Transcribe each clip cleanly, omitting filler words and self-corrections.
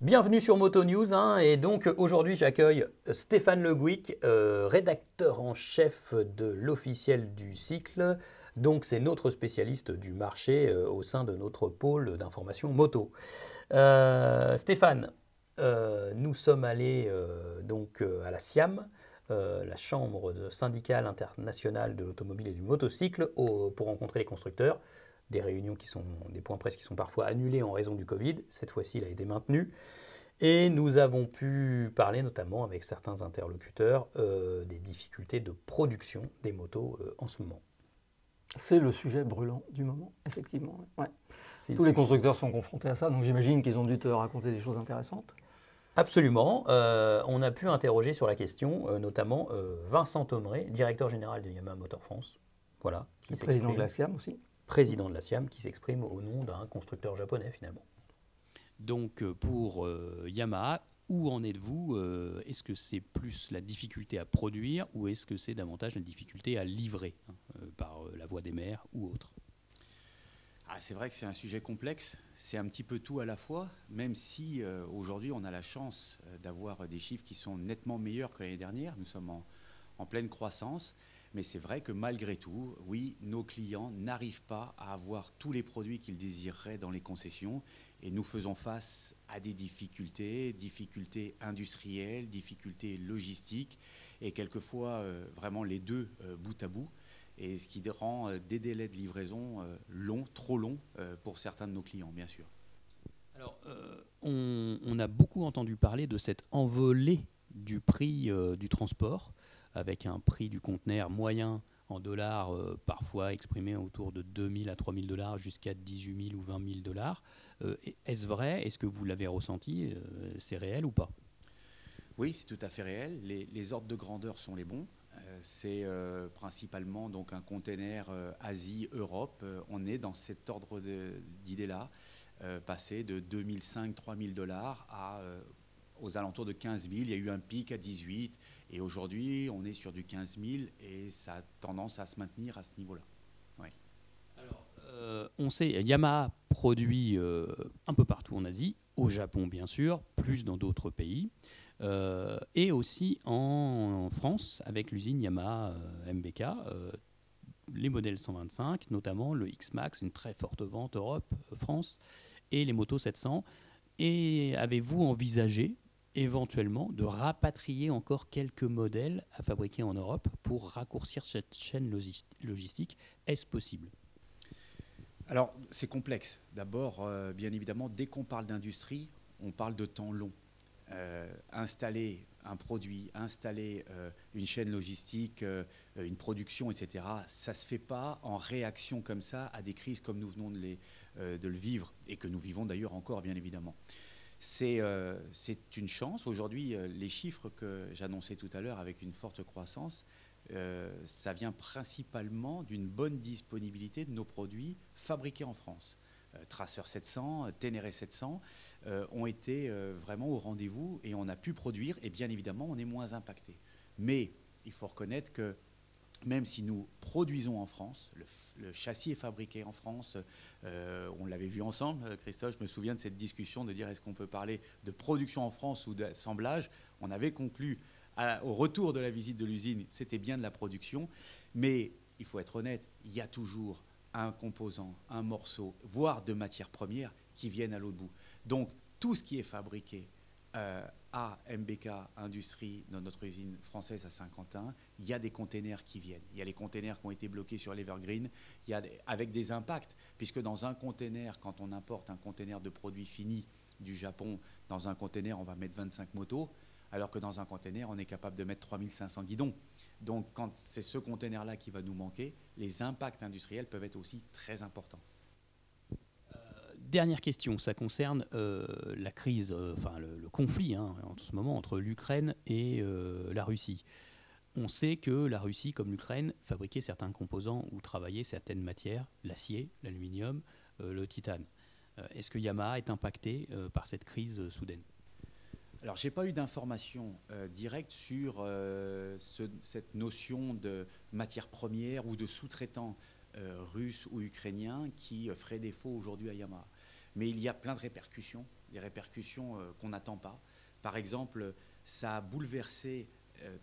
Bienvenue sur Moto News, hein, et donc aujourd'hui j'accueille Stéphane Le Gouic, rédacteur en chef de l'officiel du cycle. Donc c'est notre spécialiste du marché au sein de notre pôle d'information moto. Stéphane, nous sommes allés à la SIAM, la syndicale internationale de l'automobile et du motocycle, pour rencontrer les constructeurs. Des réunions des points presse qui sont parfois annulés en raison du Covid. Cette fois-ci, il a été maintenu. Et nous avons pu parler notamment avec certains interlocuteurs des difficultés de production des motos en ce moment. C'est le sujet brûlant du moment, effectivement. Ouais. Tous les constructeurs sont confrontés à ça, donc j'imagine qu'ils ont dû te raconter des choses intéressantes. Absolument. On a pu interroger sur la question notamment Vincent Thomeray, directeur général de Yamaha Motor France, voilà, qui président de la SIAM aussi. Président de la SIAM, qui s'exprime au nom d'un constructeur japonais finalement. Donc pour Yamaha, où en êtes-vous? Est-ce que c'est plus la difficulté à produire ou est-ce que c'est davantage la difficulté à livrer par la voie des mers ou autre? C'est vrai que c'est un sujet complexe, c'est un petit peu tout à la fois, même si aujourd'hui on a la chance d'avoir des chiffres qui sont nettement meilleurs que l'année dernière. Nous sommes en pleine croissance, mais c'est vrai que malgré tout, oui, nos clients n'arrivent pas à avoir tous les produits qu'ils désireraient dans les concessions et nous faisons face à des difficultés industrielles, difficultés logistiques et quelquefois vraiment les deux bout à bout. Et ce qui rend des délais de livraison longs, trop longs pour certains de nos clients, bien sûr. Alors, on a beaucoup entendu parler de cette envolée du prix du transport, avec un prix du conteneur moyen en dollars, parfois exprimé autour de 2 000 à 3 000 dollars, jusqu'à 18 000 ou 20 000 dollars. Est-ce vrai? Est-ce que vous l'avez ressenti? C'est réel ou pas? Oui, c'est tout à fait réel. Les ordres de grandeur sont les bons. C'est principalement donc un container Asie-Europe. On est dans cet ordre d'idée-là, passé de 2005-3 000 dollars aux alentours de 15 000. Il y a eu un pic à 18 et aujourd'hui on est sur du 15 000 et ça a tendance à se maintenir à ce niveau-là. Ouais. Alors, on sait, Yamaha produit un peu partout en Asie, au Japon bien sûr, plus dans d'autres pays. Et aussi en France avec l'usine Yamaha MBK, les modèles 125, notamment le X-Max, une très forte vente Europe, France, et les motos 700. Et avez-vous envisagé éventuellement de rapatrier encore quelques modèles à fabriquer en Europe pour raccourcir cette chaîne logistique? Est-ce possible? Alors c'est complexe. D'abord, bien évidemment, dès qu'on parle d'industrie, on parle de temps long. Installer un produit, installer une chaîne logistique, une production, etc., ça ne se fait pas en réaction comme ça à des crises comme nous venons de le vivre et que nous vivons d'ailleurs encore, bien évidemment. C'est une chance. Aujourd'hui, les chiffres que j'annonçais tout à l'heure avec une forte croissance, ça vient principalement d'une bonne disponibilité de nos produits fabriqués en France. Tracer 700, Ténéré 700 ont été vraiment au rendez-vous et on a pu produire et bien évidemment on est moins impacté. Mais il faut reconnaître que même si nous produisons en France, le châssis est fabriqué en France, on l'avait vu ensemble, Christophe, je me souviens de cette discussion de dire est-ce qu'on peut parler de production en France ou d'assemblage. On avait conclu au retour de la visite de l'usine, c'était bien de la production, mais il faut être honnête, il y a toujours un composant, un morceau, voire de matières premières qui viennent à l'autre bout. Donc tout ce qui est fabriqué à MBK Industrie, dans notre usine française à Saint-Quentin, il y a des containers qui viennent. Il y a les containers qui ont été bloqués sur l'Evergreen, avec des impacts, puisque dans un container, quand on importe un container de produits finis du Japon, dans un container, on va mettre 25 motos, alors que dans un container, on est capable de mettre 3500 guidons. Donc, quand c'est ce container-là qui va nous manquer, les impacts industriels peuvent être aussi très importants. Dernière question, ça concerne la crise, le conflit en ce moment entre l'Ukraine et la Russie. On sait que la Russie, comme l'Ukraine, fabriquait certains composants ou travaillait certaines matières, l'acier, l'aluminium, le titane. Est-ce que Yamaha est impacté par cette crise soudaine? Alors, je n'ai pas eu d'informations directes sur cette notion de matière première ou de sous-traitant russe ou ukrainien qui ferait défaut aujourd'hui à Yamaha. mais il y a plein de répercussions, des répercussions qu'on n'attend pas. Par exemple, ça a bouleversé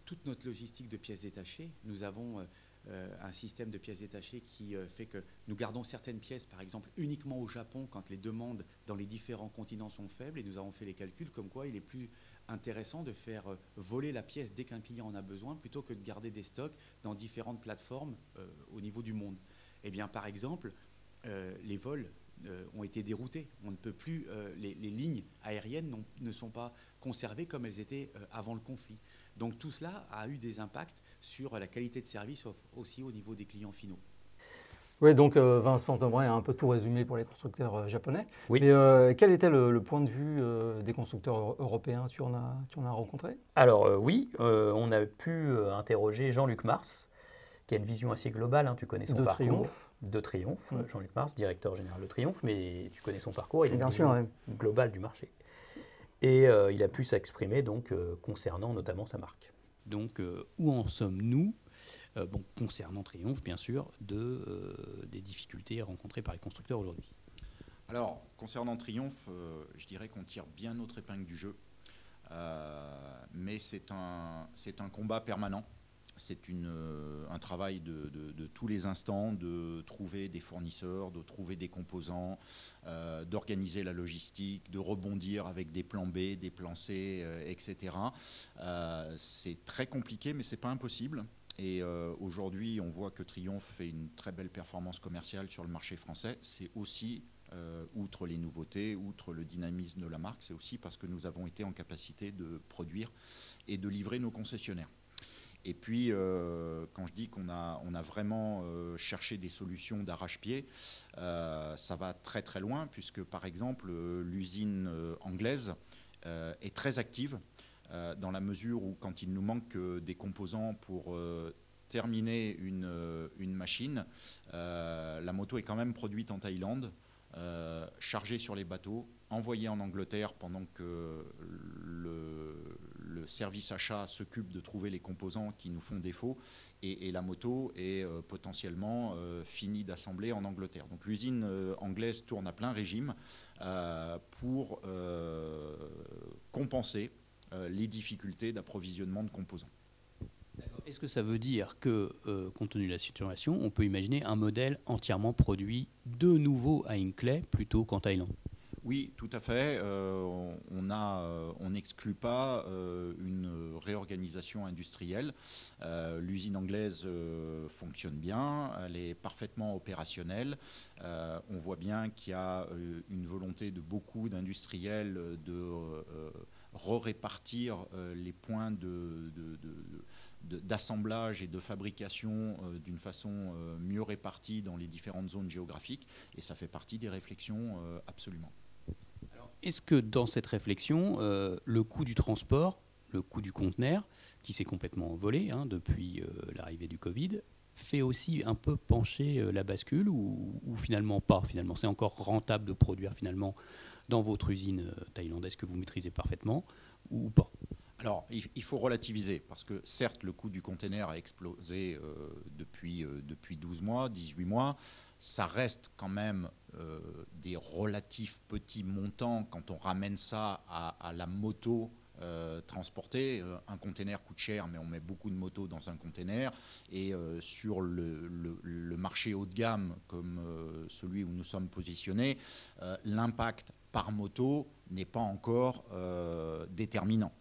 toute notre logistique de pièces détachées. Nous avons un système de pièces détachées qui fait que nous gardons certaines pièces, par exemple, uniquement au Japon quand les demandes dans les différents continents sont faibles. Et nous avons fait les calculs comme quoi il est plus intéressant de faire voler la pièce dès qu'un client en a besoin plutôt que de garder des stocks dans différentes plateformes au niveau du monde. Eh bien, par exemple, les vols ont été déroutés. On ne peut plus, les lignes aériennes ne sont pas conservées comme elles étaient avant le conflit. Donc tout cela a eu des impacts sur la qualité de service aussi au niveau des clients finaux. Oui, donc Vincent Thombray a un peu tout résumé pour les constructeurs japonais. Oui. Mais quel était le point de vue des constructeurs européens? Tu en as rencontré? Alors oui, on a pu interroger Jean-Luc Mars, qui a une vision assez globale, hein, tu connais son De parcours. Triomphe. De Triomphe. Mm. Jean-Luc Mars, directeur général de Triomphe, mais tu connais son parcours, il a une Bien vision sûr, ouais. globale du marché. Et il a pu s'exprimer donc concernant notamment sa marque. Donc, où en sommes-nous concernant Triomphe, bien sûr, des difficultés rencontrées par les constructeurs aujourd'hui? Alors, concernant Triomphe, je dirais qu'on tire bien notre épingle du jeu. Mais c'est un combat permanent. C'est un travail de tous les instants, de trouver des fournisseurs, de trouver des composants, d'organiser la logistique, de rebondir avec des plans B, des plans C, etc. C'est très compliqué, mais ce n'est pas impossible. Et aujourd'hui, on voit que Triomphe fait une très belle performance commerciale sur le marché français. C'est aussi, outre les nouveautés, outre le dynamisme de la marque, c'est aussi parce que nous avons été en capacité de produire et de livrer nos concessionnaires. Et puis, quand je dis qu'on a vraiment cherché des solutions d'arrache-pied, ça va très très loin, puisque par exemple, l'usine anglaise est très active, dans la mesure où quand il nous manque des composants pour terminer une machine, la moto est quand même produite en Thaïlande, chargée sur les bateaux, envoyée en Angleterre pendant que le service achat s'occupe de trouver les composants qui nous font défaut, et la moto est potentiellement finie d'assembler en Angleterre. Donc l'usine anglaise tourne à plein régime pour compenser les difficultés d'approvisionnement de composants. Est-ce que ça veut dire que, compte tenu de la situation, on peut imaginer un modèle entièrement produit de nouveau à Hinckley plutôt qu'en Thaïlande? Oui, tout à fait. On n'exclut pas une réorganisation industrielle. L'usine anglaise fonctionne bien, elle est parfaitement opérationnelle. On voit bien qu'il y a une volonté de beaucoup d'industriels de répartir les points d'assemblage et de fabrication d'une façon mieux répartie dans les différentes zones géographiques. Et ça fait partie des réflexions absolument. Est-ce que dans cette réflexion, le coût du transport, le coût du conteneur, qui s'est complètement envolé depuis l'arrivée du Covid, fait aussi un peu pencher la bascule ou finalement pas? Finalement, c'est encore rentable de produire finalement dans votre usine thaïlandaise que vous maîtrisez parfaitement ou pas? Alors, il faut relativiser, parce que certes, le coût du conteneur a explosé depuis 12 mois, 18 mois. Ça reste quand même des relatifs petits montants quand on ramène ça à la moto transportée. Un conteneur coûte cher, mais on met beaucoup de motos dans un conteneur. Et sur le marché haut de gamme, comme celui où nous sommes positionnés, l'impact par moto n'est pas encore déterminant.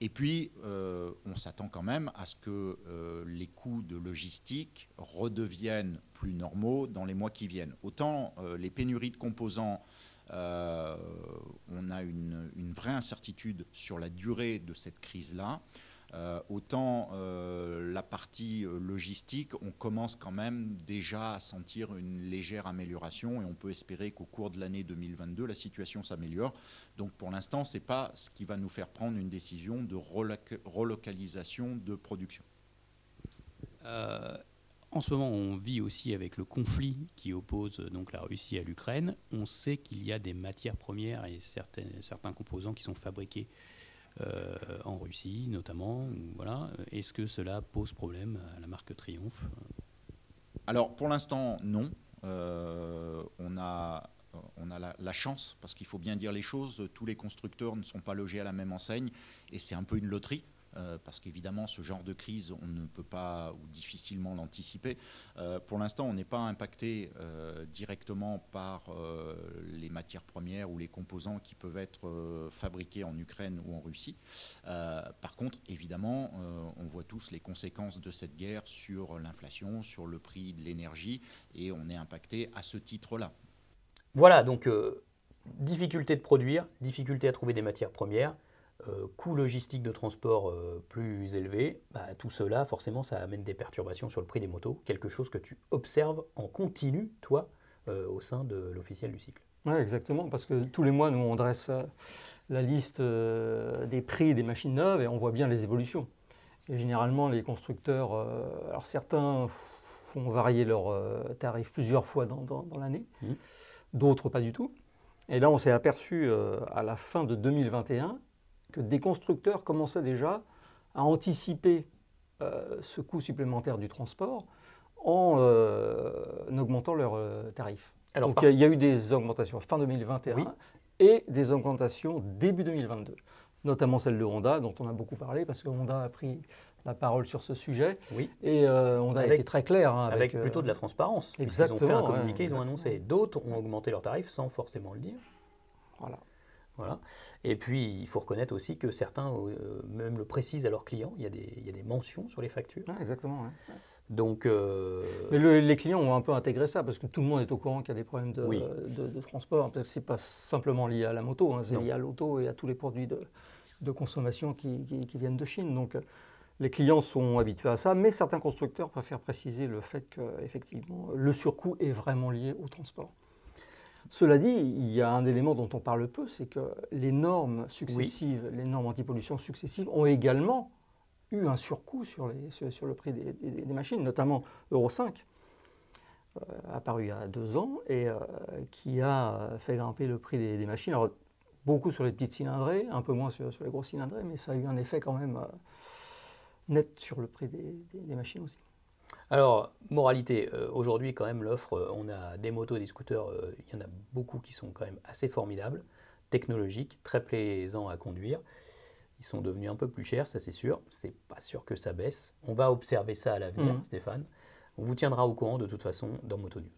Et puis, on s'attend quand même à ce que les coûts de logistique redeviennent plus normaux dans les mois qui viennent. Autant les pénuries de composants, on a une vraie incertitude sur la durée de cette crise-là. Autant la partie logistique, on commence quand même déjà à sentir une légère amélioration et on peut espérer qu'au cours de l'année 2022, la situation s'améliore. Donc pour l'instant, ce n'est pas ce qui va nous faire prendre une décision de relocalisation de production. En ce moment, on vit aussi avec le conflit qui oppose donc la Russie à l'Ukraine. On sait qu'il y a des matières premières et certains composants qui sont fabriqués en Russie notamment. Voilà. Est-ce que cela pose problème à la marque Triomphe? Alors pour l'instant, non. On a la chance, parce qu'il faut bien dire les choses, tous les constructeurs ne sont pas logés à la même enseigne, et c'est un peu une loterie. Parce qu'évidemment, ce genre de crise, on ne peut pas ou difficilement l'anticiper. Pour l'instant, on n'est pas impacté directement par les matières premières ou les composants qui peuvent être fabriqués en Ukraine ou en Russie. Par contre, évidemment, on voit tous les conséquences de cette guerre sur l'inflation, sur le prix de l'énergie, et on est impacté à ce titre-là. Voilà, donc difficulté de produire, difficulté à trouver des matières premières, coût logistique de transport plus élevé, tout cela, forcément, ça amène des perturbations sur le prix des motos, quelque chose que tu observes en continu, toi, au sein de l'officiel du cycle. Oui, exactement, parce que tous les mois, nous, on dresse la liste des prix des machines neuves et on voit bien les évolutions. Et généralement, les constructeurs, alors certains font varier leurs tarifs plusieurs fois dans l'année, d'autres pas du tout. Et là, on s'est aperçu à la fin de 2021 que des constructeurs commençaient déjà à anticiper ce coût supplémentaire du transport en augmentant leurs tarifs. Alors, donc il y a eu des augmentations fin 2021 oui. Et des augmentations début 2022, notamment celle de Honda, dont on a beaucoup parlé, parce que Honda a pris la parole sur ce sujet. Oui. Et Honda a été très clair. Avec plutôt de la transparence. Exactement. Ils ont fait un communiqué, ils ont annoncé. D'autres ont augmenté leurs tarifs sans forcément le dire. Voilà. Et puis, il faut reconnaître aussi que certains même le précisent à leurs clients. Il y a des mentions sur les factures. Exactement. Donc, mais les clients ont un peu intégré ça, parce que tout le monde est au courant qu'il y a des problèmes de transport. Parce que ce n'est pas simplement lié à la moto, c'est lié à l'auto et à tous les produits de consommation qui viennent de Chine. Donc, les clients sont habitués à ça, mais certains constructeurs préfèrent préciser le fait qu'effectivement, le surcoût est vraiment lié au transport. Cela dit, il y a un élément dont on parle peu, c'est que les normes successives, les normes anti-pollution successives ont également eu un surcoût sur le prix des machines, notamment Euro 5, apparu il y a 2 ans, et qui a fait grimper le prix des machines. Alors, beaucoup sur les petites cylindrées, un peu moins sur les grosses cylindrées, mais ça a eu un effet quand même net sur le prix des machines aussi. Alors, moralité, aujourd'hui quand même l'offre, on a des motos et des scooters, il y en a beaucoup qui sont quand même assez formidables, technologiques, très plaisants à conduire. Ils sont devenus un peu plus chers, ça c'est sûr. C'est pas sûr que ça baisse. On va observer ça à l'avenir, Stéphane. On vous tiendra au courant de toute façon dans Moto News.